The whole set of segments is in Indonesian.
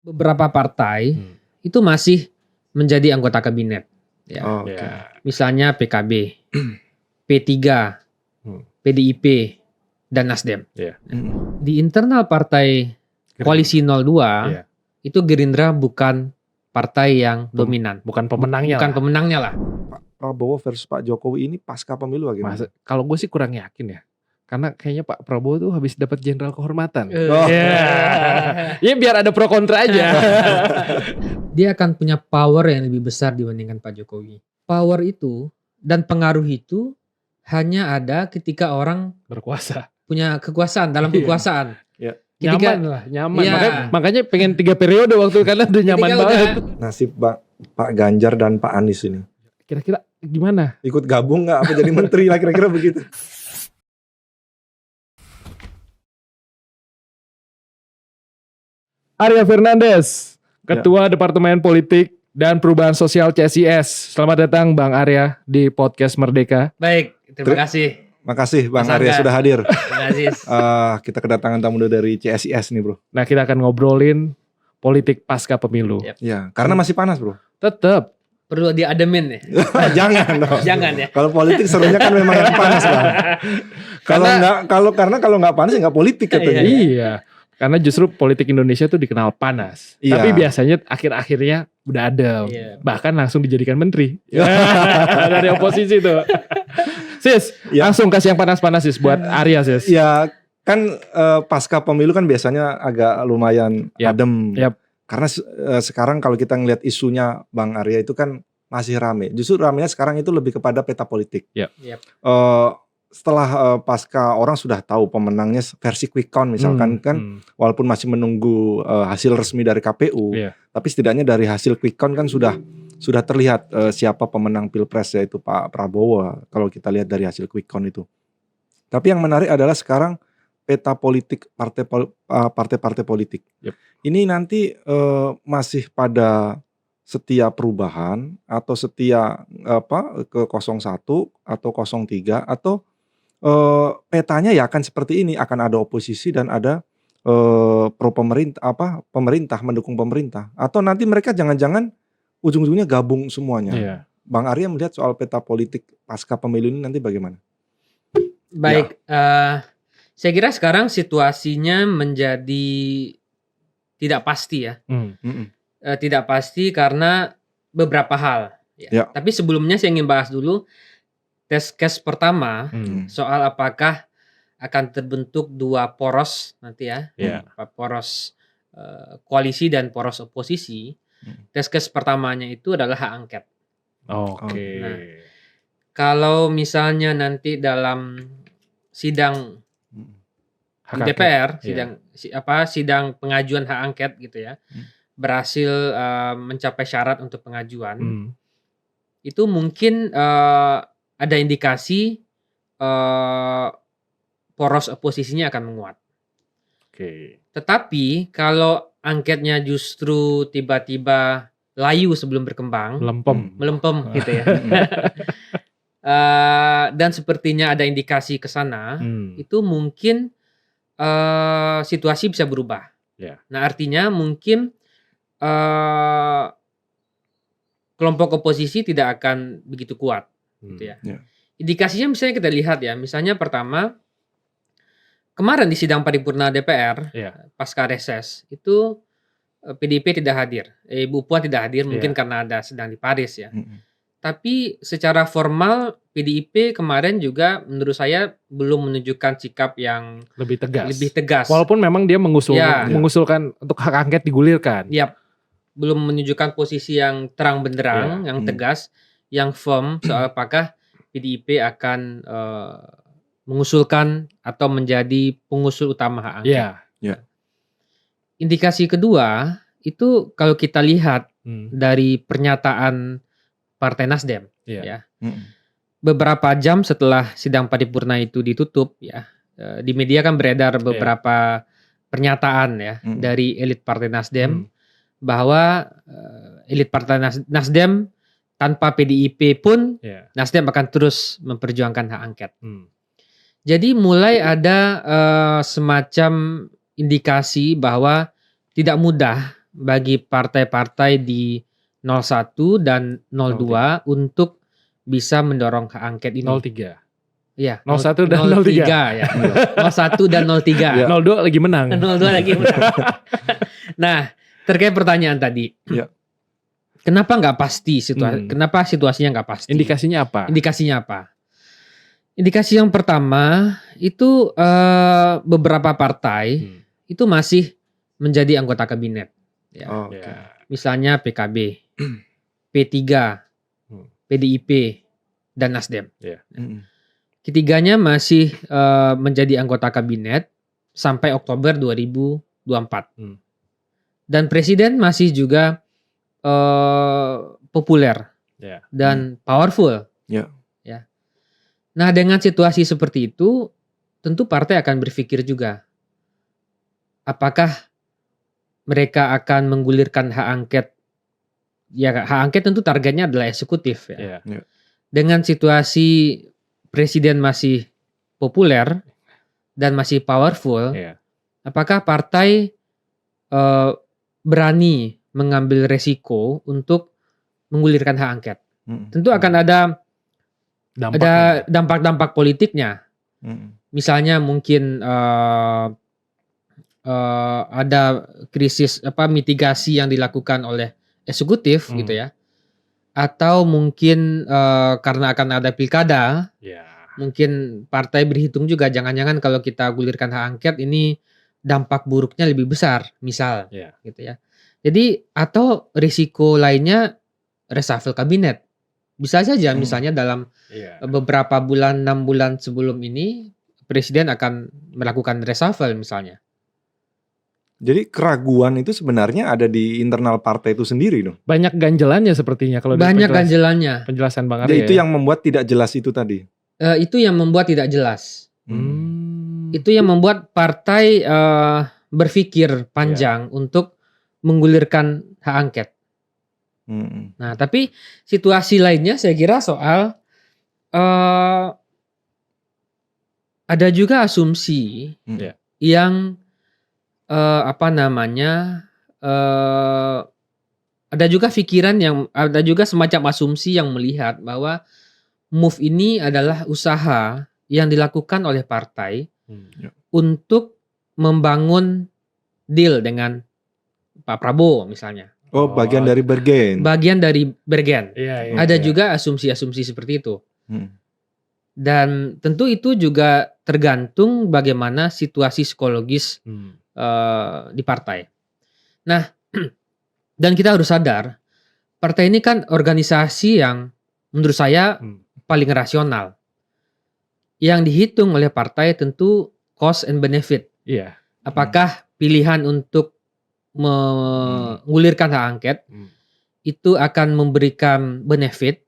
beberapa partai itu masih menjadi anggota kabinet. Ya. Oke. Misalnya PKB, P3, PDIP, dan Nasdem. Di internal partai koalisi 02, itu Gerindra bukan partai yang dominan. Bukan pemenangnya Bukan pemenangnya lah. Pak Prabowo versus Pak Jokowi ini pasca pemilu bagaimana? Kalau gue sih kurang yakin ya. Karena kayaknya Pak Prabowo tuh habis dapat jenderal kehormatan. Ya biar ada pro kontra aja. Dia akan punya power yang lebih besar dibandingkan Pak Jokowi. Power itu dan pengaruh itu hanya ada ketika orang Berkuasa. punya kekuasaan, dalam kekuasaan. Ketika, nyaman. Makanya pengen 3 periode waktu karena udah nyaman banget. Nasib Pak Ganjar dan Pak Anies ini. Kira-kira gimana? Ikut gabung nggak apa jadi menteri lah kira-kira begitu. Arya Fernandes, Ketua Departemen Politik dan Perubahan Sosial CSIS. Selamat datang Bang Arya di Podcast Merdeka. Baik, terima kasih. Makasih Bang Mas Arya Angga. sudah hadir. Terima kasih. Kita kedatangan tamu dari CSIS nih bro. Nah kita akan ngobrolin politik pasca pemilu. Yep. Ya, karena masih panas bro. Tetap. Perlu diademin ya? Jangan dong. Jangan ya. Kalau politik serunya kan memang yang panas Bang. Kalau nggak panas ya nggak politik katanya. Iya. Karena justru politik Indonesia tuh dikenal panas. Iya. Tapi biasanya akhir-akhirnya udah adem. Iya. Bahkan langsung dijadikan menteri. Dari oposisi tuh. Sis, Ya. langsung kasih yang panas-panas sis buat Arya sis. Ya kan pasca pemilu kan biasanya agak lumayan adem. Yap. Karena sekarang kalau kita ngelihat isunya Bang Arya itu kan masih rame. Justru ramenya sekarang itu lebih kepada peta politik. Yap. Setelah pasca orang sudah tahu pemenangnya versi quick count misalkan walaupun masih menunggu hasil resmi dari KPU, tapi setidaknya dari hasil quick count kan sudah terlihat siapa pemenang Pilpres yaitu Pak Prabowo kalau kita lihat dari hasil quick count itu. Tapi yang menarik adalah sekarang peta politik partai-partai politik. Yep. Ini nanti masih pada setia perubahan atau setia ke 01 atau 03 atau petanya ya akan seperti ini, akan ada oposisi dan ada pro pemerintah mendukung pemerintah, atau nanti mereka jangan-jangan ujung-ujungnya gabung semuanya. Bang Arya melihat soal peta politik pasca pemilu ini nanti bagaimana? Baik, saya kira sekarang situasinya menjadi tidak pasti ya. Tidak pasti karena beberapa hal. Tapi sebelumnya saya ingin bahas dulu test case pertama soal apakah akan terbentuk 2 poros nanti ya, poros koalisi dan poros oposisi. Test case pertamanya itu adalah hak angket. Oke. Nah, kalau misalnya nanti dalam sidang di DPR, sidang pengajuan hak angket gitu ya, berhasil mencapai syarat untuk pengajuan, itu mungkin ada indikasi poros oposisinya akan menguat. Tetapi kalau angketnya justru tiba-tiba layu sebelum berkembang, melempem gitu ya, dan sepertinya ada indikasi ke sana, itu mungkin situasi bisa berubah. Nah artinya mungkin kelompok oposisi tidak akan begitu kuat. Gitu ya. Indikasinya misalnya kita lihat ya, misalnya pertama kemarin di sidang paripurna DPR pasca reses itu PDIP tidak hadir, Ibu Puan tidak hadir mungkin karena ada sedang di Paris ya. Tapi secara formal PDIP kemarin juga menurut saya belum menunjukkan sikap yang lebih tegas. Walaupun memang dia mengusulkan untuk hak angket digulirkan. Belum menunjukkan posisi yang terang benderang, yang tegas, yang firm soal apakah PDIP akan mengusulkan atau menjadi pengusul utama hak angket. Indikasi kedua itu kalau kita lihat dari pernyataan Partai Nasdem, ya. Beberapa jam setelah sidang paripurna itu ditutup, ya, di media kan beredar beberapa pernyataan ya dari elit Partai Nasdem bahwa elit Partai Nasdem tanpa PDIP pun Nasdem akan terus memperjuangkan hak angket. Jadi mulai ada semacam indikasi bahwa tidak mudah bagi partai-partai di 01 dan 02 untuk bisa mendorong hak angket ini. 03. Iya, 01 dan 03. ya. 01 dan 03. 02 lagi menang. 02 lagi menang. Nah, terkait pertanyaan tadi. Ya. Kenapa nggak pasti situasi? Kenapa situasinya nggak pasti? Indikasinya apa? Indikasinya apa? Indikasi yang pertama itu beberapa partai itu masih menjadi anggota kabinet. Ya. Misalnya PKB, P3, PDIP, dan Nasdem. Ketiganya masih menjadi anggota kabinet sampai Oktober 2024. Dan presiden masih juga populer dan powerful. Ya. Nah, dengan situasi seperti itu, tentu partai akan berpikir juga, apakah mereka akan menggulirkan hak angket? Ya, hak angket tentu targetnya adalah eksekutif. Ya. Dengan situasi presiden masih populer dan masih powerful, apakah partai berani mengambil resiko untuk menggulirkan hak angket? Tentu akan ada dampak-dampak politiknya. Misalnya mungkin ada krisis mitigasi yang dilakukan oleh eksekutif gitu ya. Atau mungkin karena akan ada pilkada, mungkin partai berhitung juga jangan-jangan kalau kita gulirkan hak angket ini dampak buruknya lebih besar, misal gitu ya. Jadi atau risiko lainnya reshuffle kabinet. Bisa saja misalnya dalam beberapa bulan, 6 bulan sebelum ini presiden akan melakukan reshuffle misalnya. Jadi keraguan itu sebenarnya ada di internal partai itu sendiri dong. Banyak ganjelannya sepertinya kalau banyak ganjelannya. Penjelasan Bang Arya. Itu yang membuat tidak jelas itu tadi. Itu yang membuat tidak jelas. Itu yang membuat partai berpikir panjang untuk menggulirkan hak angket. Nah, tapi situasi lainnya saya kira soal ada juga asumsi yang ada juga pikiran yang ada juga semacam asumsi yang melihat bahwa move ini adalah usaha yang dilakukan oleh partai untuk membangun deal dengan Pak Prabowo misalnya. Bagian dari bergen. Bagian dari bergen. Ada juga asumsi-asumsi seperti itu. Dan tentu itu juga tergantung bagaimana situasi psikologis di partai. Nah, dan kita harus sadar, partai ini kan organisasi yang menurut saya paling rasional. Yang dihitung oleh partai tentu cost and benefit. Apakah pilihan untuk menggulirkan hak angket itu akan memberikan benefit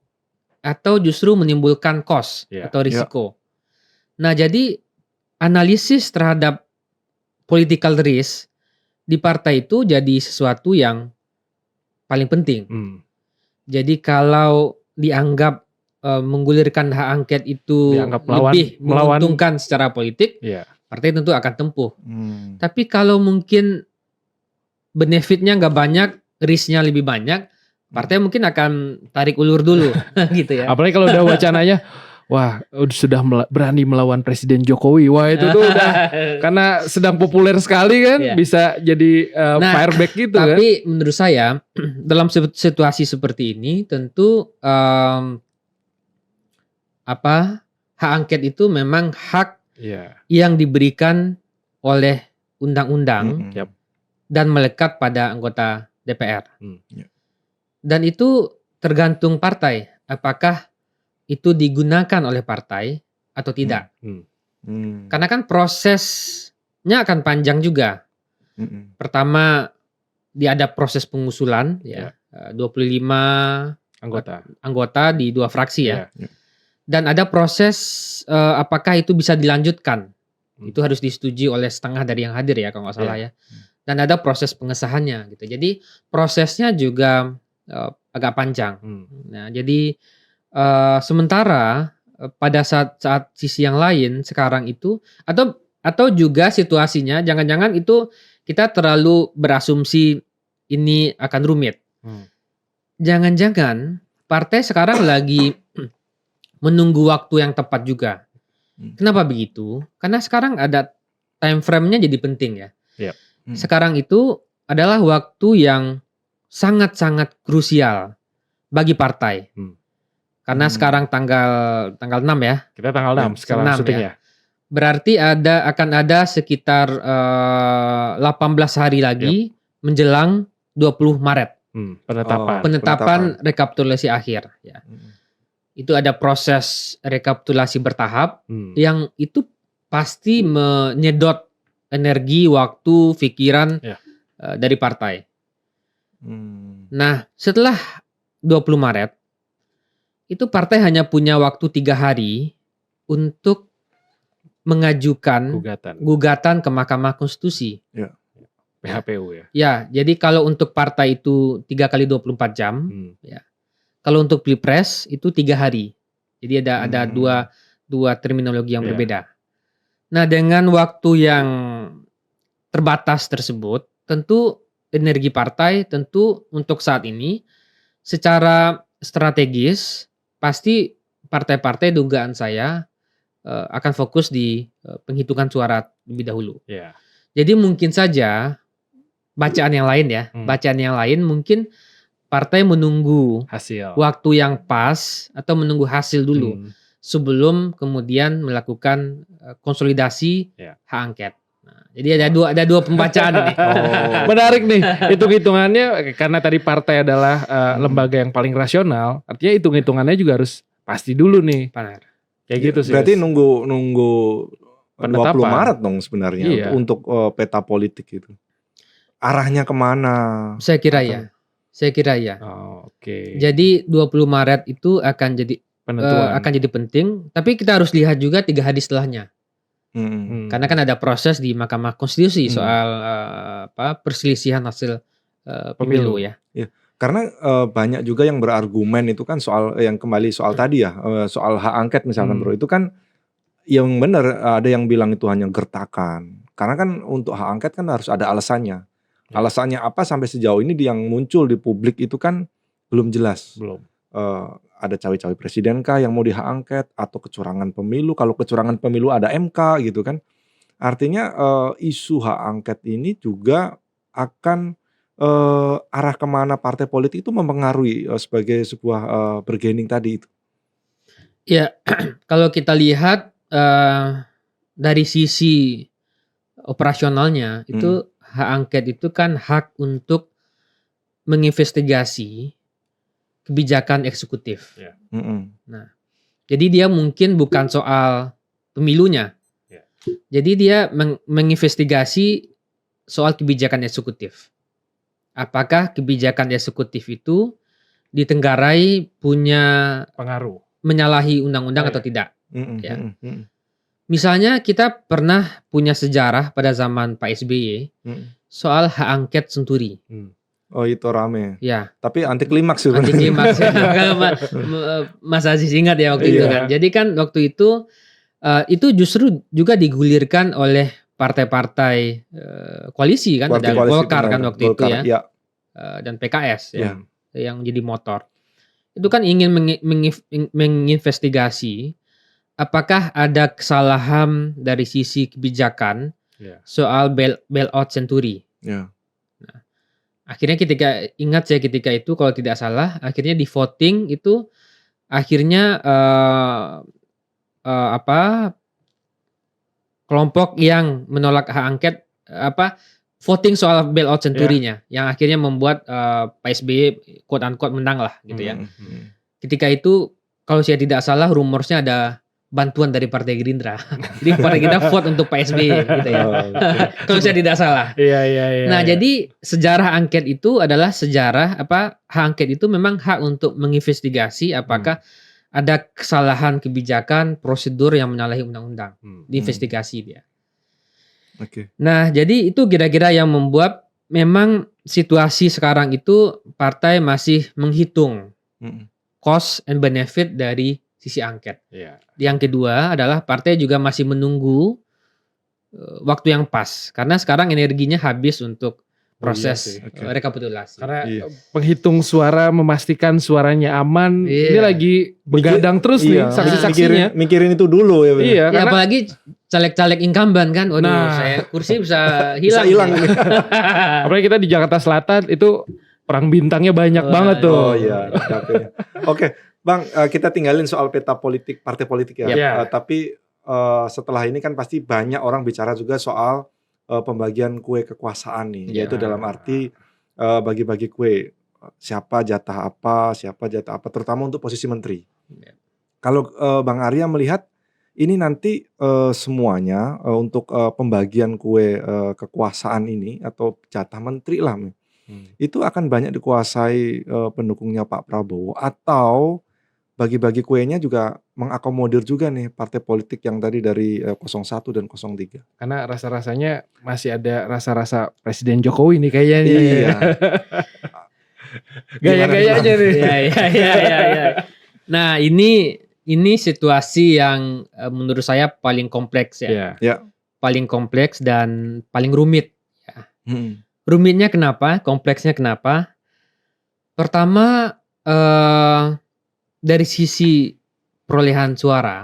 atau justru menimbulkan cost atau risiko. Nah, jadi analisis terhadap political risk di partai itu jadi sesuatu yang paling penting. Jadi kalau dianggap menggulirkan hak angket itu lebih menguntungkan secara politik, partai tentu akan tempuh. Tapi kalau mungkin benefitnya nggak banyak, risknya lebih banyak, partai mungkin akan tarik ulur dulu, gitu ya. Apalagi kalau udah wacananya, wah sudah berani melawan Presiden Jokowi, wah itu tuh udah karena sedang populer sekali kan, bisa jadi fireback gitu kan. Tapi menurut saya dalam situasi seperti ini tentu hak angket itu memang hak yang diberikan oleh undang-undang. Dan melekat pada anggota DPR. Dan itu tergantung partai, apakah itu digunakan oleh partai atau tidak. Karena kan prosesnya akan panjang juga. Pertama, ada proses pengusulan, 25 anggota di 2 fraksi ya. Dan ada proses apakah itu bisa dilanjutkan. Itu harus disetujui oleh setengah dari yang hadir ya kalau nggak salah ya. Dan ada proses pengesahannya gitu. Jadi prosesnya juga agak panjang. Nah, jadi sementara pada saat sisi yang lain sekarang itu atau juga situasinya jangan-jangan itu kita terlalu berasumsi ini akan rumit. Jangan-jangan partai sekarang lagi menunggu waktu yang tepat juga. Kenapa begitu? Karena sekarang ada time frame-nya jadi penting ya. Yep. Sekarang itu adalah waktu yang sangat-sangat krusial bagi partai. Karena sekarang tanggal 6 ya. Kita tanggal 6 sekarang 6 syuting ya. Berarti akan ada sekitar 18 hari lagi menjelang 20 Maret. Penetapan rekapitulasi akhir ya. Itu ada proses rekapitulasi bertahap yang itu pasti menyedot energi, waktu, pikiran dari partai. Nah, setelah 20 Maret itu partai hanya punya waktu 3 hari untuk mengajukan gugatan ke Mahkamah Konstitusi. PHPU ya. Ya, jadi kalau untuk partai itu 3 kali 24 jam, ya. Kalau untuk Pilpres itu 3 hari. Jadi ada dua terminologi yang berbeda. Nah, dengan waktu yang terbatas tersebut, tentu energi partai tentu untuk saat ini secara strategis pasti partai-partai dugaan saya akan fokus di penghitungan suara lebih dahulu. Jadi mungkin saja bacaan yang lain ya, bacaan yang lain mungkin partai menunggu hasil waktu yang pas atau menunggu hasil dulu sebelum kemudian melakukan konsolidasi hak angket. Nah, jadi ada dua pembacaan ini. Menarik nih hitung-hitungannya karena tadi partai adalah lembaga yang paling rasional, artinya hitung-hitungannya juga harus pasti dulu nih. Benar. Kayak gitu sih. Berarti nunggu penetapan 20 Maret dong sebenarnya untuk peta politik itu. Arahnya kemana? Saya kira ya. Oke. Jadi 20 Maret itu akan jadi penting, tapi kita harus lihat juga 3 hari setelahnya. Karena kan ada proses di Mahkamah Konstitusi soal perselisihan hasil pemilu ya. Karena banyak juga yang berargumen itu kan soal yang kembali soal tadi ya, soal hak angket misalkan bro, itu kan yang benar ada yang bilang itu hanya gertakan. Karena kan untuk hak angket kan harus ada alasannya. Alasannya apa sampai sejauh ini yang muncul di publik itu kan belum jelas. Ada cawe-cawe presiden kah yang mau di hak angket atau kecurangan pemilu. Kalau kecurangan pemilu ada MK gitu kan. Artinya isu hak angket ini juga akan arah kemana partai politik itu mempengaruhi sebagai sebuah bargaining tadi itu. Ya, kalau kita lihat dari sisi operasionalnya itu hak angket itu kan hak untuk menginvestigasi kebijakan eksekutif. Nah, jadi dia mungkin bukan soal pemilunya. Jadi dia menginvestigasi soal kebijakan eksekutif. Apakah kebijakan eksekutif itu ditenggarai punya pengaruh menyalahi undang-undang atau tidak? Misalnya kita pernah punya sejarah pada zaman Pak SBY soal hak angket Senturi. Oh itu rame. Ya. Tapi anti klimaks sebenarnya. Anti klimaks. Mas Aziz ingat ya waktu itu kan. Jadi kan waktu itu justru juga digulirkan oleh partai-partai koalisi kan, ada Golkar kan waktu itu ya. Dan PKS yang jadi motor. Itu kan ingin menginvestigasi apakah ada kesalahan dari sisi kebijakan soal bailout Senturi. Nah, akhirnya ketika itu kalau tidak salah, akhirnya di voting itu akhirnya kelompok yang menolak hak angket voting soal bailout Senturinya yang akhirnya membuat Pak SBY quote unquote menang lah gitu ya. Ketika itu kalau saya tidak salah rumorsnya ada bantuan dari Partai Gerindra. Jadi Partai Gerindra vote untuk Pak SBY gitu ya. Kalau saya tidak salah. Nah, jadi sejarah angket itu adalah sejarah hak angket itu memang hak untuk menginvestigasi apakah ada kesalahan kebijakan, prosedur yang menyalahi undang-undang. Diinvestigasi dia. Nah, jadi itu kira-kira yang membuat memang situasi sekarang itu partai masih menghitung cost and benefit dari sisi angket. Yang kedua adalah partai juga masih menunggu waktu yang pas. Karena sekarang energinya habis untuk proses rekapitulasi. Karena penghitung suara memastikan suaranya aman, ini lagi begadang terus nih saksi-saksinya. Mikirin itu dulu ya. Iya, ya, apalagi caleg-caleg incumbent kan, saya kursi bisa hilang. Apalagi kita di Jakarta Selatan itu perang bintangnya banyak banget tuh. Oh iya. Oke, Bang, kita tinggalin soal peta politik, partai politik ya. Tapi setelah ini kan pasti banyak orang bicara juga soal pembagian kue kekuasaan nih, yaitu dalam arti bagi-bagi kue, siapa jatah apa, terutama untuk posisi menteri. Kalau Bang Arya melihat ini nanti semuanya untuk pembagian kue kekuasaan ini atau jatah menteri lah, itu akan banyak dikuasai pendukungnya Pak Prabowo, atau bagi-bagi kuenya juga mengakomodir juga nih partai politik yang tadi dari 01 dan 03. Karena rasa-rasanya masih ada rasa-rasa Presiden Jokowi nih kayaknya nih. Iya. Gaya-gayanya nih. Iya. Nah, ini situasi yang menurut saya paling kompleks ya. Paling kompleks dan paling rumit. Rumitnya kenapa? Kompleksnya kenapa? Pertama, dari sisi perolehan suara,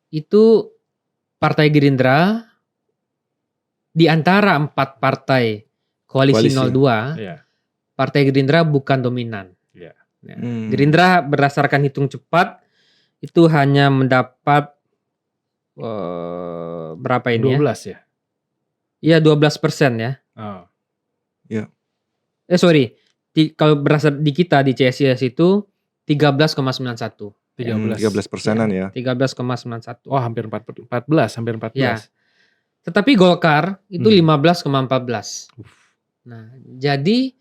itu Partai Gerindra di antara 4 partai koalisi 02, Partai Gerindra bukan dominan. Gerindra berdasarkan hitung cepat itu hanya mendapat berapa ini 12 ya? Iya 12% ya. Kalau berdasar di kita di CSIS itu 13,91. 13%-an ya. 13,91. Oh, hampir 14. Ya. Tetapi Golkar itu 15,14. Nah, jadi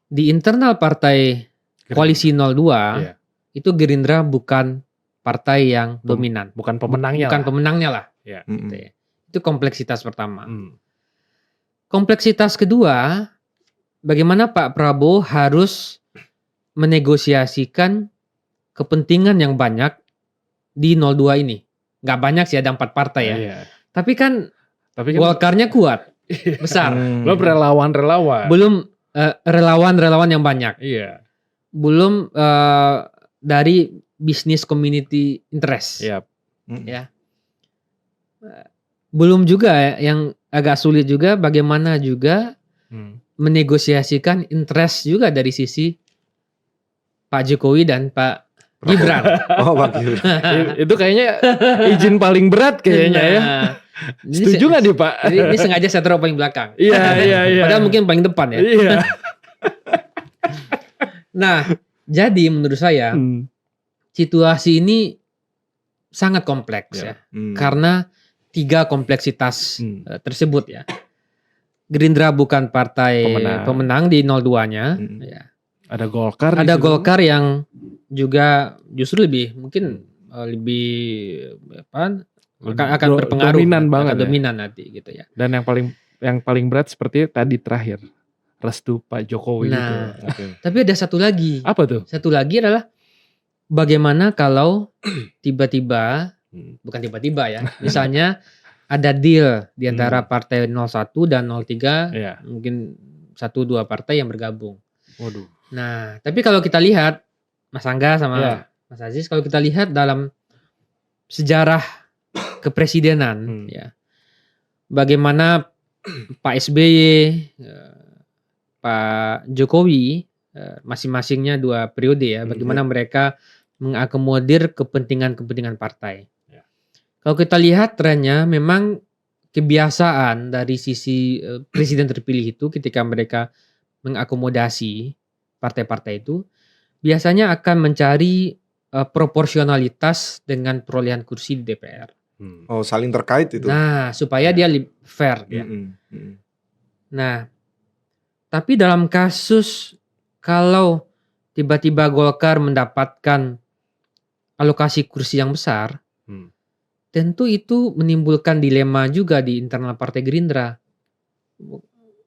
di internal partai koalisi 02 itu Gerindra bukan partai yang dominan. Bukan pemenangnya. Bukan pemenangnya lah. Gitu ya. Itu kompleksitas pertama. Kompleksitas kedua, bagaimana Pak Prabowo harus menegosiasikan kepentingan yang banyak di 02 ini. Nggak banyak sih, ada 4 partai ya. Tapi kan Golkarnya kuat, besar. Belum relawan-relawan. Belum relawan-relawan yang banyak. Belum dari bisnis community interest. Ya. Belum juga yang agak sulit juga bagaimana juga menegosiasikan interest juga dari sisi Pak Jokowi dan Pak Gibran. Pak Gibran. Itu kayaknya izin paling berat kayaknya ya. Setuju nggak nih Pak? Ini sengaja saya taruh paling belakang. Iya. Padahal mungkin paling depan ya. Iya. Nah, jadi menurut saya situasi ini sangat kompleks ya. Karena 3 kompleksitas tersebut ya. Gerindra bukan partai pemenang di 02-nya. Ada Golkar. Ada Golkar yang juga justru lebih akan berpengaruh, dominan banget, dominan nanti gitu ya. Dan yang paling berat seperti tadi terakhir, restu Pak Jokowi gitu. Tapi ada satu lagi. Apa tuh? Satu lagi adalah bagaimana kalau tiba-tiba, bukan tiba-tiba ya, misalnya ada deal di antara partai 01 dan 03, mungkin 1-2 partai yang bergabung. Waduh. Nah, tapi kalau kita lihat Mas Angga sama Mas Aziz, kalau kita lihat dalam sejarah kepresidenan, ya, bagaimana Pak SBY, Pak Jokowi, masing-masingnya 2 periode ya, bagaimana mereka mengakomodir kepentingan-kepentingan partai. Kalau kita lihat trennya, memang kebiasaan dari sisi presiden terpilih itu ketika mereka mengakomodasi partai-partai itu biasanya akan mencari proporsionalitas dengan perolehan kursi di DPR. Oh, saling terkait itu. Nah, supaya dia fair ya. Nah, tapi dalam kasus kalau tiba-tiba Golkar mendapatkan alokasi kursi yang besar, tentu itu menimbulkan dilema juga di internal Partai Gerindra.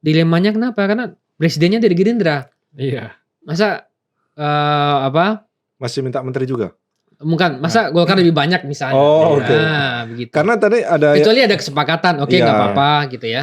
Dilemanya kenapa? Karena presidennya dari Gerindra. Iya. Masa masih minta menteri juga? Bukan, masa Golkar lebih banyak misalnya. Oh, oke. Nah, begitu. Karena tadi ada Kecuali ada kesepakatan, oke Iya. nggak apa-apa gitu ya.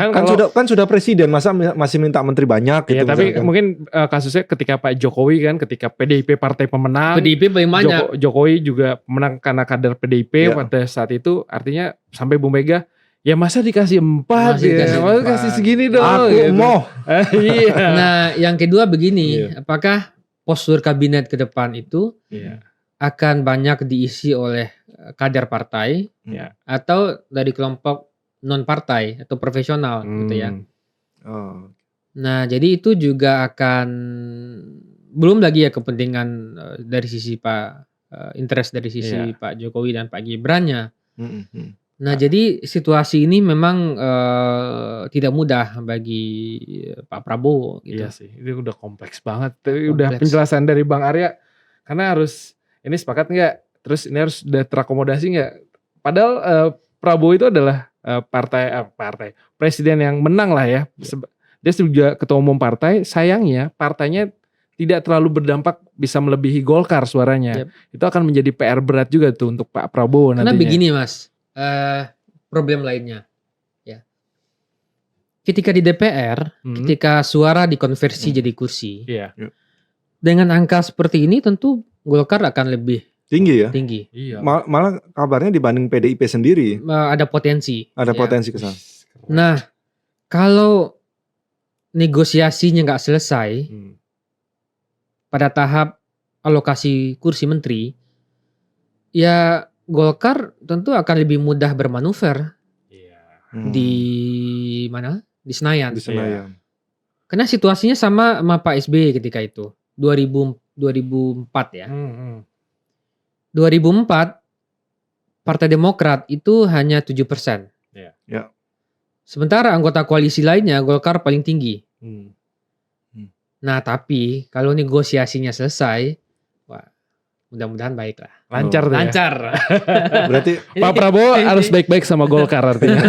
kan sudah presiden, masa masih minta menteri banyak Iya, gitu. tapi misalkan. mungkin kasusnya ketika Pak Jokowi kan, ketika PDIP partai pemenang, PDIP paling banyak. Jokowi juga menang karena kader PDIP Iya. pada saat itu, artinya sampai Bu Mega, ya masa dikasih 4 Masih ya, dikasih masa 4. kasih segini dong. Aku gitu. mau. Iya. Nah, yang kedua begini, Iya. apakah postur kabinet ke depan itu Iya. akan banyak diisi oleh kader partai Iya. atau dari kelompok non partai atau profesional gitu ya. Oh. Nah, jadi itu juga akan belum lagi ya kepentingan dari sisi interest dari sisi Pak Jokowi dan Pak Gibran-nya. Nah, jadi situasi ini memang tidak mudah bagi Pak Prabowo gitu. Iya sih, itu udah kompleks banget. Tapi udah penjelasan dari Bang Arya, karena harus ini sepakat nggak? Terus ini harus udah terakomodasi nggak? Padahal Prabowo itu adalah partai presiden yang menang lah ya. Dia juga ketua umum partai. Sayangnya partainya tidak terlalu berdampak bisa melebihi Golkar suaranya. Itu akan menjadi PR berat juga tuh untuk Pak Prabowo nantinya. Karena begini Mas, problem lainnya ya. Ketika di DPR, ketika suara dikonversi jadi kursi, dengan angka seperti ini tentu Golkar akan lebih tinggi ya. Tinggi. Iya. Malah kabarnya dibanding PDIP sendiri. Ada potensi. Ada potensi ke sana. Nah, kalau negosiasinya nggak selesai pada tahap alokasi kursi menteri, ya Golkar tentu akan lebih mudah bermanuver di mana? Di Senayan. Di Senayan. Karena situasinya sama Pak SBY ketika itu, 2004 ya. 2004 Partai Demokrat itu hanya 7%. Ya. Sementara anggota koalisi lainnya Golkar paling tinggi. Nah, tapi kalau negosiasinya selesai, wah, mudah-mudahan baik lah. Lancar tuh ya. Lancar. Berarti Pak Prabowo harus baik-baik sama Golkar artinya.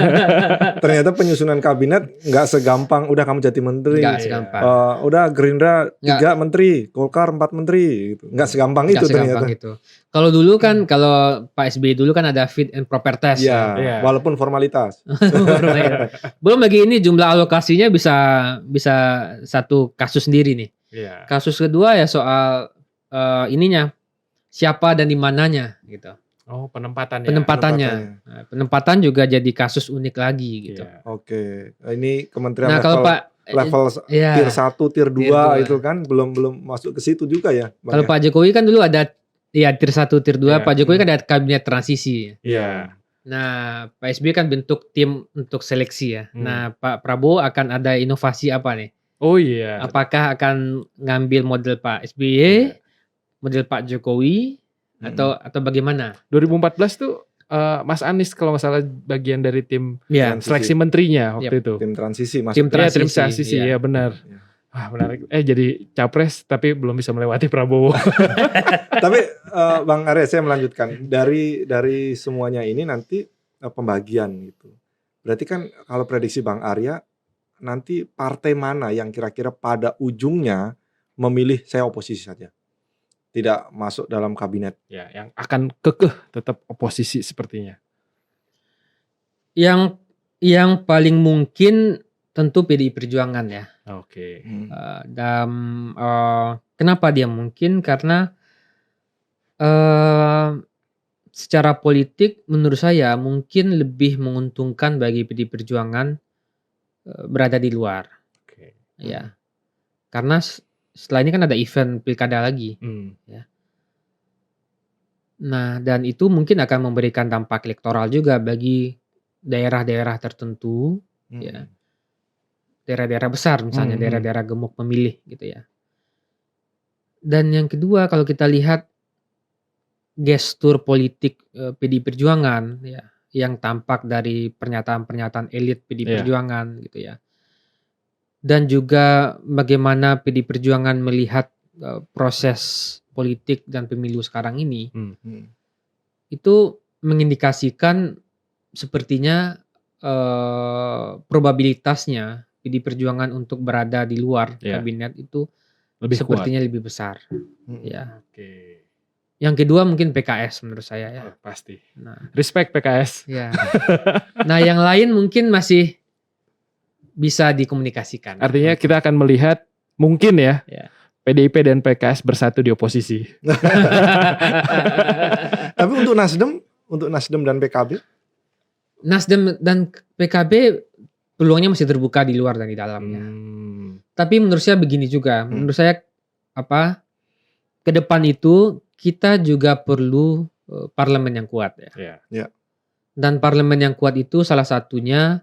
ternyata penyusunan kabinet nggak segampang udah kamu jadi menteri. Nggak segampang. Udah Gerindra 3 menteri, Golkar 4 menteri gitu. Nggak segampang itu ternyata. Itu. Kalau dulu kan kalau Pak SBY dulu kan ada fit and proper test. Iya, walaupun formalitas. Belum lagi ini jumlah alokasinya bisa satu kasus sendiri nih. Kasus kedua ya soal ininya siapa dan di mananya gitu. Oh, penempatannya. Nah, penempatan juga jadi kasus unik lagi gitu. Oke. Ini kementerian nah, kalau level tier 1, tier 2 itu kan belum masuk ke situ juga ya. Kalau Pak Jokowi kan dulu ada tier 1, tier 2, Pak Jokowi kan ada kabinet transisi. Iya. Nah, Pak SBY kan bentuk tim untuk seleksi ya. Nah, Pak Prabowo akan ada inovasi apa nih? Oh iya. Apakah akan ngambil model Pak SBY, model Pak Jokowi, atau bagaimana? 2014 tuh Mas Anies kalau nggak salah bagian dari tim seleksi menterinya waktu itu. Tim transisi Tim transisi, ya benar. Wah, menarik. Jadi capres tapi belum bisa melewati Prabowo. Tapi Bang Arya, saya melanjutkan dari semuanya ini nanti pembagian gitu. Berarti kan kalau prediksi Bang Arya, nanti partai mana yang kira-kira pada ujungnya memilih saya oposisi saja, tidak masuk dalam kabinet? Ya, yang akan kekeh tetap oposisi sepertinya. Yang paling mungkin tentu PDI Perjuangan ya. Oke. Kenapa dia mungkin? Karena secara politik menurut saya mungkin lebih menguntungkan bagi PDI Perjuangan berada di luar. Ya. Karena setelah ini kan ada event pilkada lagi. Ya. Nah, dan itu mungkin akan memberikan dampak elektoral juga bagi daerah-daerah tertentu, ya. Daerah-daerah besar misalnya, daerah-daerah gemuk pemilih gitu ya. Dan yang kedua kalau kita lihat gestur politik PDI Perjuangan ya, yang tampak dari pernyataan-pernyataan elit PDI Perjuangan gitu ya. Dan juga bagaimana PDI Perjuangan melihat proses politik dan pemilu sekarang ini, itu mengindikasikan sepertinya probabilitasnya PDI Perjuangan untuk berada di luar kabinet itu sepertinya lebih besar. Ya. Yang kedua mungkin PKS menurut saya ya. Pasti. Nah, Respect PKS. ya. Nah, yang lain mungkin masih bisa dikomunikasikan. Artinya kita akan melihat mungkin ya, PDIP dan PKS bersatu di oposisi. Tapi untuk Nasdem dan PKB? Nasdem dan PKB peluangnya masih terbuka di luar dan di dalamnya. Tapi menurut saya begini juga, menurut saya ke depan itu kita juga perlu parlemen yang kuat ya. Dan parlemen yang kuat itu salah satunya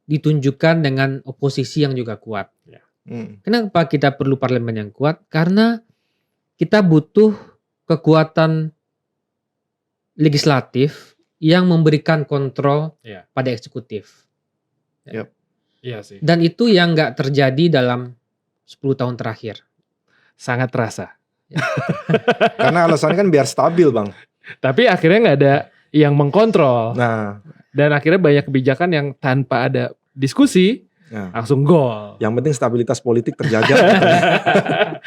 ditunjukkan dengan oposisi yang juga kuat. Kenapa kita perlu parlemen yang kuat? Karena kita butuh kekuatan legislatif yang memberikan kontrol pada eksekutif. Iya sih. Dan itu yang nggak terjadi dalam 10 tahun terakhir. Sangat terasa. Karena alasannya kan biar stabil, Bang. Tapi akhirnya nggak ada yang mengkontrol. Nah, dan akhirnya banyak kebijakan yang tanpa ada diskusi langsung gol. Yang penting stabilitas politik terjaga.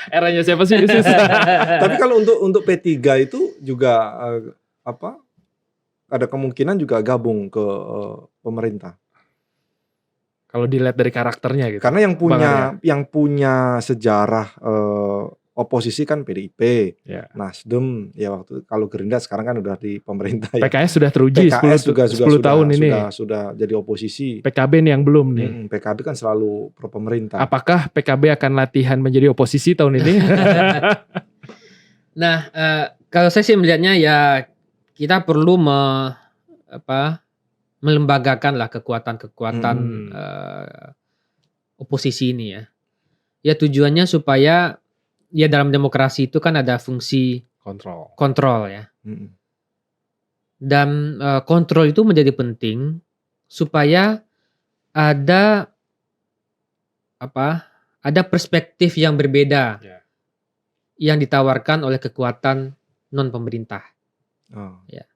Eranya siapa sih? Tapi kalau untuk P3 itu juga ada kemungkinan juga gabung ke pemerintah. Kalau dilihat dari karakternya gitu. Karena yang punya sejarah oposisi kan PDIP, Nasdem, ya waktu kalau Gerindra sekarang kan udah di pemerintah ya. PKS sudah teruji PKS 10 tahun ini. Sudah jadi oposisi. PKB nih yang belum nih. PKB kan selalu pro pemerintah. Apakah PKB akan latihan menjadi oposisi tahun ini? Nah, kalau saya sih melihatnya ya kita perlu melembagakan lah kekuatan oposisi ini ya. Ya tujuannya supaya ya dalam demokrasi itu kan ada fungsi kontrol ya. Dan kontrol itu menjadi penting supaya ada perspektif yang berbeda yang ditawarkan oleh kekuatan non pemerintah. Ya.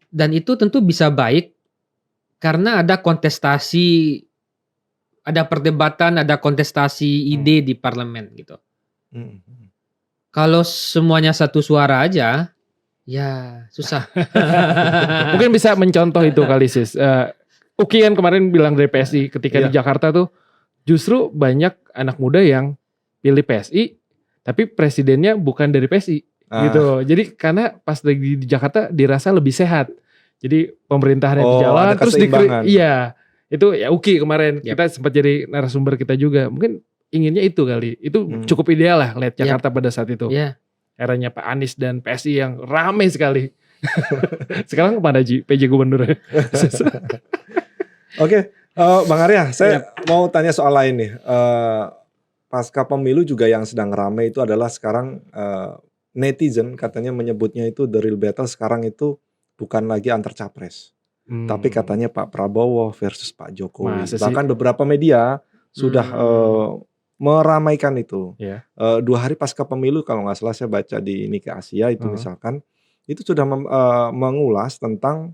Dan itu tentu bisa baik karena ada kontestasi, ada perdebatan, ada kontestasi ide di parlemen gitu. Kalau semuanya satu suara aja, ya susah. Mungkin bisa mencontoh itu kali Sis. Uki kan kemarin bilang dari PSI ketika di Jakarta tuh justru banyak anak muda yang pilih PSI, tapi presidennya bukan dari PSI. Gitu. Jadi karena pas lagi di Jakarta dirasa lebih sehat. Jadi pemerintahannya di jalan terus itu ya Uki kemarin kita sempat jadi narasumber kita juga. Mungkin inginnya itu kali. Itu cukup ideal lah lihat Jakarta pada saat itu. Eranya Pak Anies dan PSI yang ramai sekali. Sekarang kemana PJ Gubernur? Oke, Bang Arya, saya mau tanya soal lain nih. Pasca pemilu juga yang sedang ramai itu adalah sekarang netizen katanya menyebutnya itu the real battle sekarang itu bukan lagi antar capres. Tapi katanya Pak Prabowo versus Pak Jokowi. Bahkan beberapa media sudah meramaikan itu. 2 hari pasca pemilu kalau nggak salah saya baca di Nike Asia itu misalkan itu sudah mengulas tentang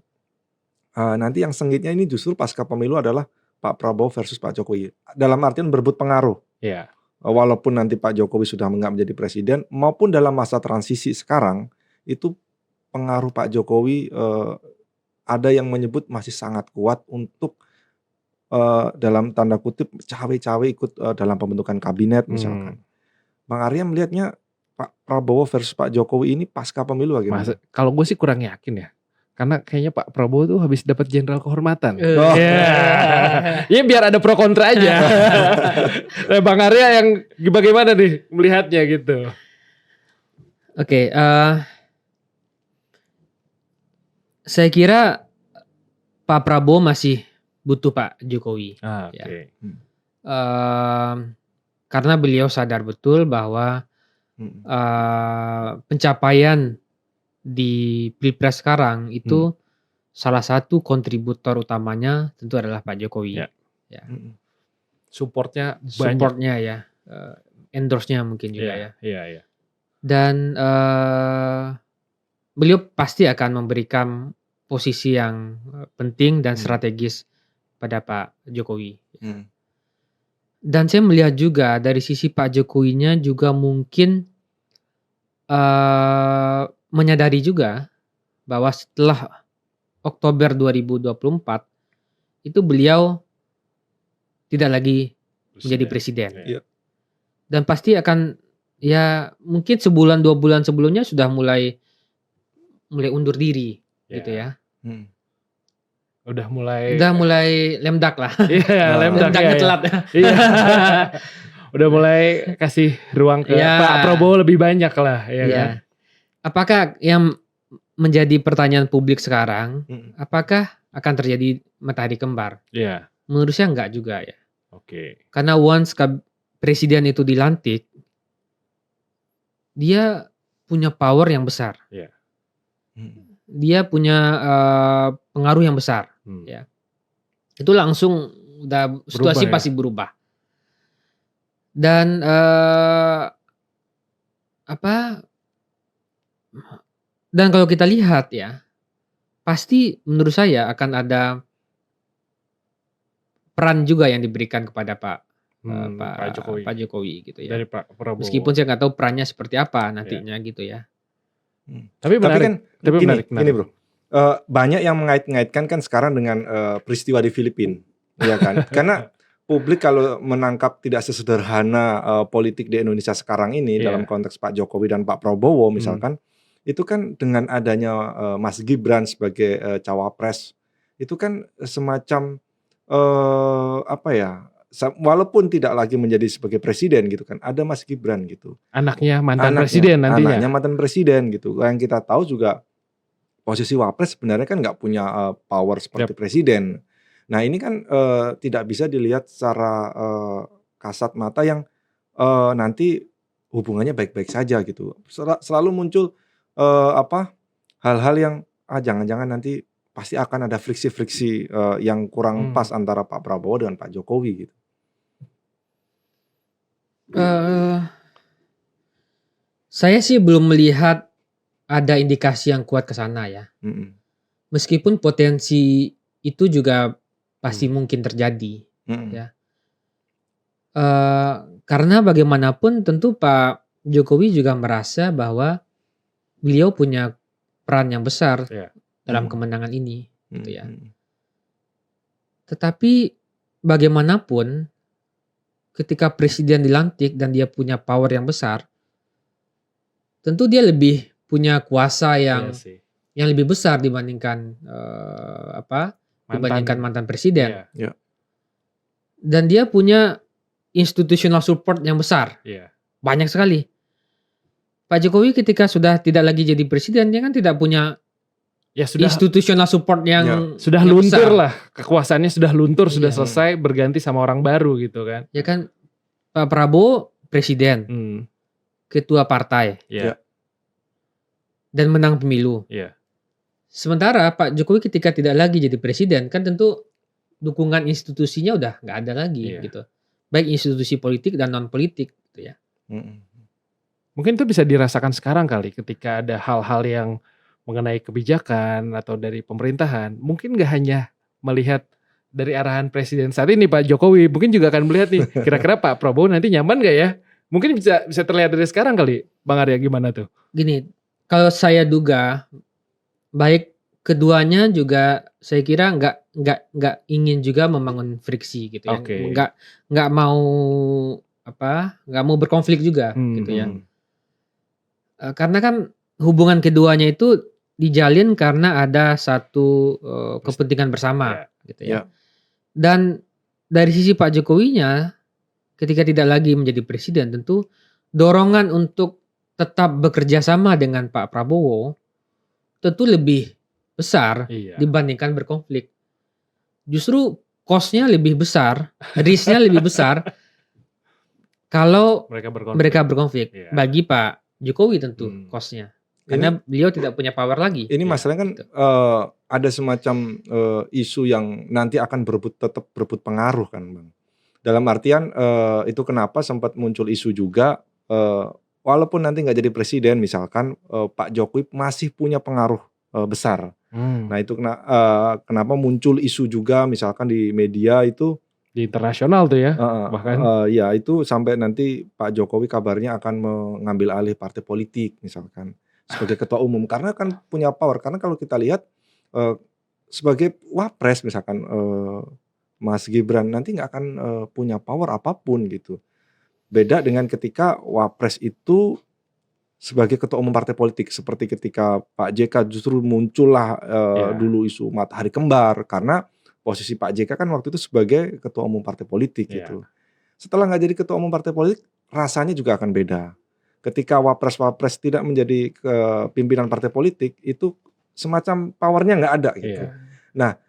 nanti yang sengitnya ini justru pasca pemilu adalah Pak Prabowo versus Pak Jokowi. Dalam artian berebut pengaruh. Walaupun nanti Pak Jokowi sudah nggak menjadi presiden maupun dalam masa transisi sekarang itu pengaruh Pak Jokowi ada yang menyebut masih sangat kuat untuk dalam tanda kutip cawe-cawe ikut dalam pembentukan kabinet misalkan. Bang Arya melihatnya Pak Prabowo versus Pak Jokowi ini pasca pemilu bagaimana? Kalau gue sih kurang yakin ya. Karena kayaknya Pak Prabowo tuh habis dapat jenderal kehormatan. Ya biar ada pro kontra aja. Nah, Bang Arya yang bagaimana nih melihatnya gitu? Oke, saya kira Pak Prabowo masih butuh Pak Jokowi. Karena beliau sadar betul bahwa pencapaian di Pilpres sekarang itu salah satu kontributor utamanya tentu adalah Pak Jokowi. Supportnya ya, endorse-nya mungkin juga ya. Dan beliau pasti akan memberikan posisi yang penting dan strategis pada Pak Jokowi. Dan saya melihat juga dari sisi Pak Jokowinya juga mungkin menyadari juga bahwa setelah Oktober 2024 itu beliau tidak lagi menjadi presiden. Iya. Dan pasti akan ya mungkin sebulan 2 bulan sebelumnya sudah mulai undur diri gitu ya. Udah mulai lemdak lah. Iya, Lemdaknya ya. telat. Iya. Udah mulai kasih ruang ke Pak Prabowo lebih banyak lah ya kan. Apakah yang menjadi pertanyaan publik sekarang, apakah akan terjadi matahari kembar? Iya. Menurut saya enggak juga ya. Oke. Karena once presiden itu dilantik, dia punya power yang besar. Iya. Dia punya pengaruh yang besar. Ya. Itu langsung udah situasi pasti berubah. Dan dan kalau kita lihat ya, pasti menurut saya akan ada peran juga yang diberikan kepada Pak Jokowi gitu ya. Dari Pak Prabowo. Meskipun saya nggak tahu perannya seperti apa nantinya gitu ya. Tapi menarik. Tapi kan gini bro, banyak yang mengait-ngaitkan kan sekarang dengan peristiwa di Filipina, ya kan? Karena publik kalau menangkap tidak sesederhana politik di Indonesia sekarang ini dalam konteks Pak Jokowi dan Pak Prabowo misalkan, itu kan dengan adanya Mas Gibran sebagai cawapres, itu kan semacam walaupun tidak lagi menjadi sebagai presiden gitu kan, ada Mas Gibran gitu. Anaknya presiden nantinya. Anaknya mantan presiden gitu. Yang kita tahu juga posisi wapres sebenarnya kan nggak punya power seperti presiden. Nah ini kan tidak bisa dilihat secara kasat mata yang nanti hubungannya baik-baik saja gitu. Selalu muncul hal-hal yang jangan-jangan nanti pasti akan ada friksi-friksi yang kurang pas antara Pak Prabowo dengan Pak Jokowi gitu. Saya sih belum melihat ada indikasi yang kuat ke sana ya. Meskipun potensi itu juga pasti mungkin terjadi ya. Karena bagaimanapun tentu Pak Jokowi juga merasa bahwa beliau punya peran yang besar dalam kemenangan ini gitu ya. Tetapi bagaimanapun ketika presiden dilantik dan dia punya power yang besar, tentu dia lebih punya kuasa yang lebih besar dibandingkan dibandingkan mantan presiden. Dan dia punya institutional support yang besar. Banyak sekali. Pak Jokowi ketika sudah tidak lagi jadi presiden, dia kan tidak punya institutional support yang sudah yang luntur besar. lah, kekuasaannya sudah luntur, sudah selesai, berganti sama orang baru gitu kan. Ya kan, Pak Prabowo presiden, ketua partai, dan menang pemilu. Sementara Pak Jokowi ketika tidak lagi jadi presiden, kan tentu dukungan institusinya udah nggak ada lagi gitu, baik institusi politik dan non politik gitu ya. Mungkin itu bisa dirasakan sekarang kali, ketika ada hal-hal yang mengenai kebijakan atau dari pemerintahan, mungkin gak hanya melihat dari arahan presiden saat ini Pak Jokowi, mungkin juga akan melihat nih, kira-kira Pak Prabowo nanti nyaman gak ya? Mungkin bisa terlihat dari sekarang kali, Bang Arya, gimana tuh? Gini, kalau saya duga, baik keduanya juga saya kira nggak ingin juga membangun friksi gitu ya, nggak mau berkonflik juga gitu ya. Karena kan hubungan keduanya itu dijalin karena ada satu kepentingan bersama gitu ya. Dan dari sisi Pak Jokowinya ketika tidak lagi menjadi presiden, tentu dorongan untuk tetap bekerja sama dengan Pak Prabowo tentu lebih besar dibandingkan berkonflik. Justru cost-nya lebih besar, risk-nya lebih besar kalau mereka berkonflik. Bagi Pak Jokowi tentu cost-nya. Karena beliau tidak punya power lagi. Ini masalahnya kan gitu. Ada semacam isu yang nanti akan tetap berebut pengaruh kan Bang. Dalam artian itu kenapa sempat muncul isu juga walaupun nanti nggak jadi presiden misalkan Pak Jokowi masih punya pengaruh besar. Nah itu kenapa muncul isu juga misalkan di media itu Di internasional tuh ya, bahkan. Ya itu sampai nanti Pak Jokowi kabarnya akan mengambil alih partai politik misalkan sebagai ketua umum karena kan punya power. Karena kalau kita lihat sebagai wapres misalkan Mas Gibran nanti nggak akan punya power apapun gitu. Beda dengan ketika wapres itu sebagai ketua umum partai politik seperti ketika Pak JK justru muncullah dulu isu matahari kembar karena posisi Pak JK kan waktu itu sebagai ketua umum partai politik gitu. Setelah nggak jadi ketua umum partai politik, rasanya juga akan beda. Ketika wapres-wapres tidak menjadi pimpinan partai politik, itu semacam powernya nggak ada gitu. Nah,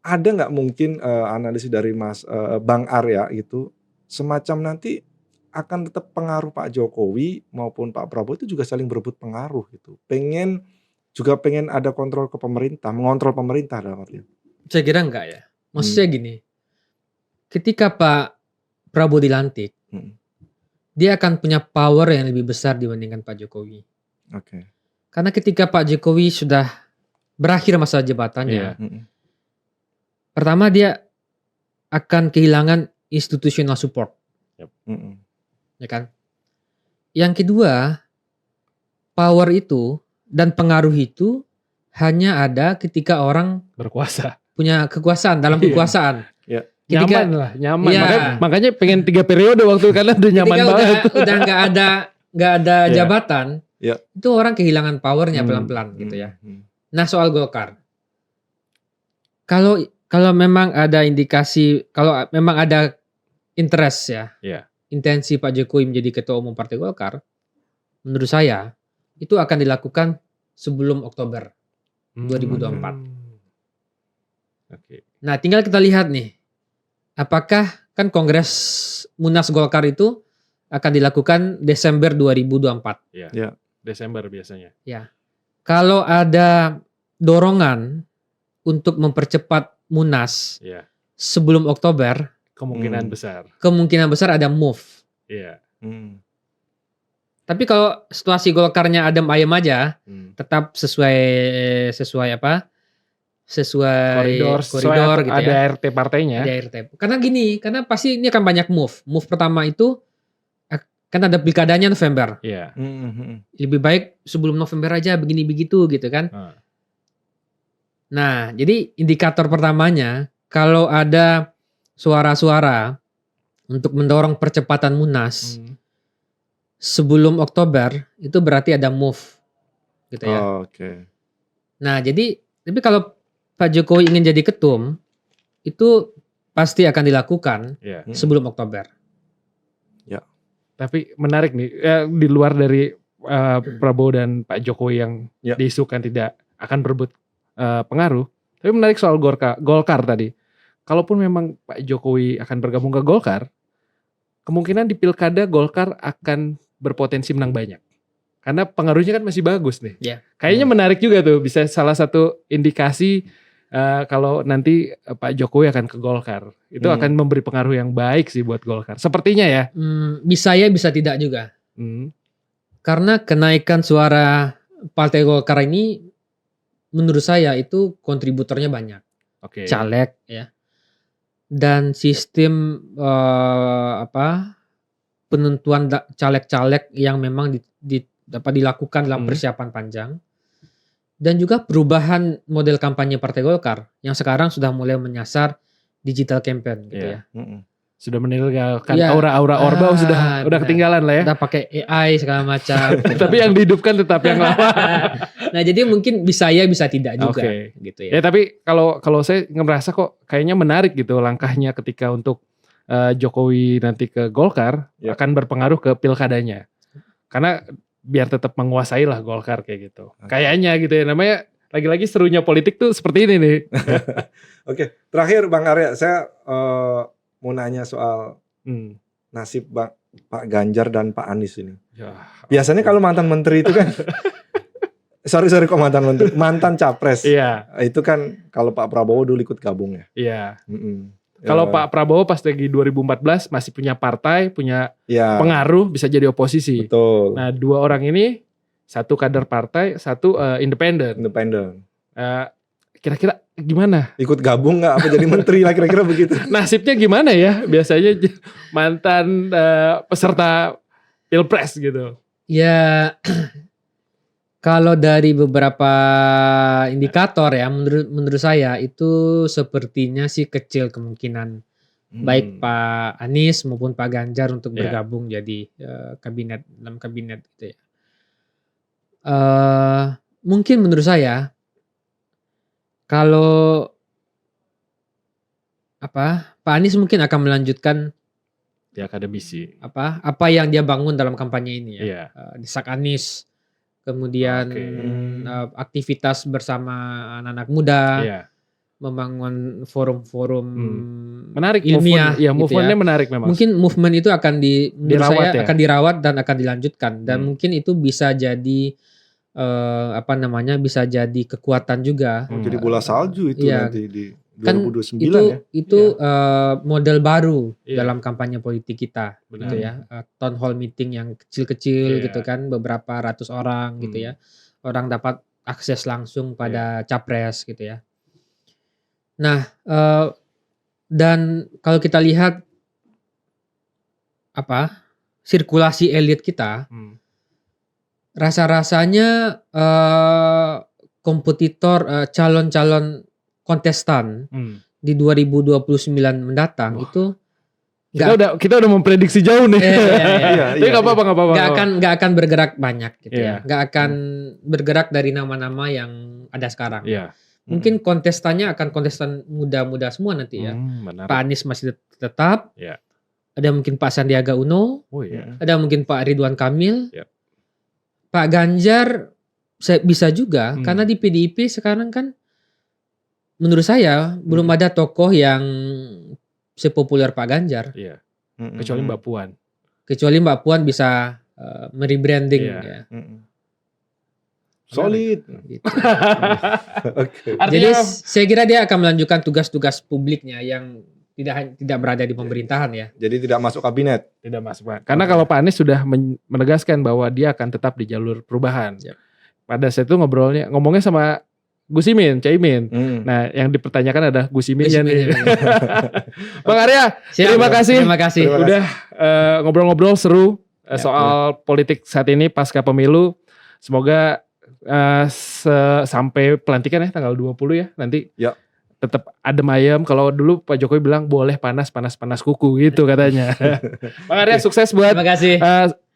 ada nggak mungkin analisis dari Mas Bang Arya gitu, semacam nanti akan tetap pengaruh Pak Jokowi maupun Pak Prabowo itu juga saling berebut pengaruh gitu. Pengen ada kontrol ke pemerintah, mengontrol pemerintah dalam artian. Saya kira enggak ya. Maksudnya gini, ketika Pak Prabowo dilantik, dia akan punya power yang lebih besar dibandingkan Pak Jokowi. Oke. Karena ketika Pak Jokowi sudah berakhir masa jabatannya, pertama dia akan kehilangan institutional support, ya kan? Yang kedua, power itu dan pengaruh itu hanya ada ketika orang berkuasa. Punya kekuasaan, dalam kekuasaan. Ketika, nyaman. Makanya pengen 3 periode waktu karena udah nyaman banget. Udah nggak ada jabatan, itu orang kehilangan powernya pelan-pelan gitu ya. Nah soal Golkar, kalau memang ada indikasi, kalau memang ada interest intensi Pak Jokowi menjadi ketua umum Partai Golkar, menurut saya itu akan dilakukan sebelum Oktober 2024. Nah tinggal kita lihat nih, apakah kan Kongres Munas Golkar itu akan dilakukan Desember 2024. Desember biasanya. Kalau ada dorongan untuk mempercepat Munas sebelum Oktober, kemungkinan besar ada move. Tapi kalau situasi Golkarnya adem ayem aja, tetap sesuai koridor gitu ada RT partainya. Ada RT. Karena pasti ini akan banyak move. Move pertama itu kan ada pilkadanya November. Lebih baik sebelum November aja begini begitu gitu kan. Nah, jadi indikator pertamanya kalau ada suara-suara untuk mendorong percepatan Munas sebelum Oktober itu berarti ada move gitu ya. Nah, jadi tapi kalau Pak Jokowi ingin jadi ketum, itu pasti akan dilakukan sebelum Oktober. Tapi menarik nih, di luar dari Prabowo dan Pak Jokowi yang diisukan tidak akan berebut pengaruh, tapi menarik soal Golkar tadi. Kalaupun memang Pak Jokowi akan bergabung ke Golkar, kemungkinan di pilkada Golkar akan berpotensi menang banyak. Karena pengaruhnya kan masih bagus nih. Kayaknya menarik juga tuh, bisa salah satu indikasi kalau nanti Pak Jokowi akan ke Golkar. Itu akan memberi pengaruh yang baik sih buat Golkar. Sepertinya ya. Bisa ya, bisa tidak juga. Karena kenaikan suara Partai Golkar ini menurut saya itu kontributornya banyak. Caleg ya. Dan sistem penentuan caleg-caleg yang memang dapat dilakukan dalam persiapan panjang. Dan juga perubahan model kampanye Partai Golkar yang sekarang sudah mulai menyasar digital campaign gitu ya. Sudah meninggalkan aura-aura Orba udah ketinggalan lah ya. Udah pakai AI segala macam. Tapi yang dihidupkan tetap yang lama. Nah, jadi mungkin bisa ya bisa tidak juga gitu ya. Tapi kalau saya ngerasa kok kayaknya menarik gitu langkahnya ketika untuk Jokowi nanti ke Golkar akan berpengaruh ke pilkadanya. Karena biar tetap menguasai lah Golkar kayak gitu. Kayaknya gitu ya, namanya lagi-lagi serunya politik tuh seperti ini nih. Terakhir Bang Arya, saya mau nanya soal nasib Pak Ganjar dan Pak Anies ini. Biasanya kalau mantan menteri itu kan, sorry kok mantan menteri, mantan capres. Itu kan kalau Pak Prabowo dulu ikut gabung ya. Kalau Pak Prabowo pas lagi 2014 masih punya partai, punya pengaruh, bisa jadi oposisi. Betul. Nah 2 orang ini, satu kader partai, satu independen. kira-kira gimana? Ikut gabung nggak apa jadi menteri lah kira-kira begitu. Nasibnya gimana ya biasanya mantan peserta pilpres gitu? Ya kalau dari beberapa indikator ya menurut saya itu sepertinya sih kecil kemungkinan baik Pak Anies maupun Pak Ganjar untuk bergabung jadi dalam kabinet gitu ya. Mungkin menurut saya kalau Pak Anies mungkin akan melanjutkan Ya akademisi. apa yang dia bangun dalam kampanye ini ya. Iya. Desak Anies, kemudian aktivitas bersama anak-anak muda, membangun forum-forum menarik ilmiah, movementnya gitu ya. menarik memang. Mungkin movement itu akan dirawat ya? akan dirawat dan akan dilanjutkan dan mungkin itu bisa jadi bisa jadi kekuatan juga. Jadi bola salju itu nanti di 2029 kan itu ya. Model baru dalam kampanye politik kita. Benar. Gitu ya. Town hall meeting yang kecil-kecil gitu kan, beberapa ratus orang gitu ya. Orang dapat akses langsung pada capres gitu ya. Nah, dan kalau kita lihat sirkulasi elit kita, rasa-rasanya kompetitor calon-calon kontestan di 2029 mendatang itu kita udah memprediksi jauh nih. Tapi nggak apa-apa. Nggak akan bergerak banyak gitu ya. Nggak akan bergerak dari nama-nama yang ada sekarang. Mungkin kontestannya akan kontestan muda-muda semua nanti ya. Pak Anies masih tetap. Ada mungkin Pak Sandiaga Uno. Ada mungkin Pak Ridwan Kamil. Pak Ganjar bisa juga karena di PDIP sekarang kan menurut saya belum ada tokoh yang sepopuler Pak Ganjar. Kecuali Mbak Puan. Kecuali Mbak Puan bisa merebranding ya. Solid. Gitu. Jadi saya kira dia akan melanjutkan tugas-tugas publiknya yang tidak berada di pemerintahan ya. Jadi tidak masuk kabinet. Tidak masuk. Karena kalau Pak Anies sudah menegaskan bahwa dia akan tetap di jalur perubahan. Pada saat itu ngomongnya sama Gus Imin, Caimin. Nah, yang dipertanyakan ada Gus Iminnya nih. Bang Arya, terima kasih. Udah ngobrol-ngobrol seru soal politik saat ini pasca pemilu. Semoga sampai pelantikan ya tanggal 20 ya nanti. Tetap adem ayem. Kalau dulu Pak Jokowi bilang boleh panas kuku gitu katanya. Bang Arya sukses buat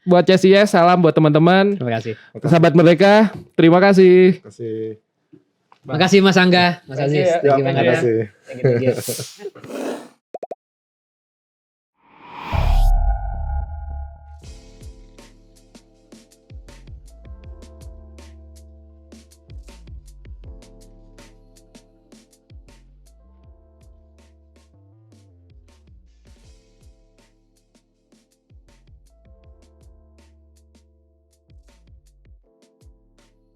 buat CSIS, salam buat teman-teman. Terima kasih. Sahabat Merdeka, terima kasih. Terima kasih Mas Angga, Mas Aziz. Terima kasih.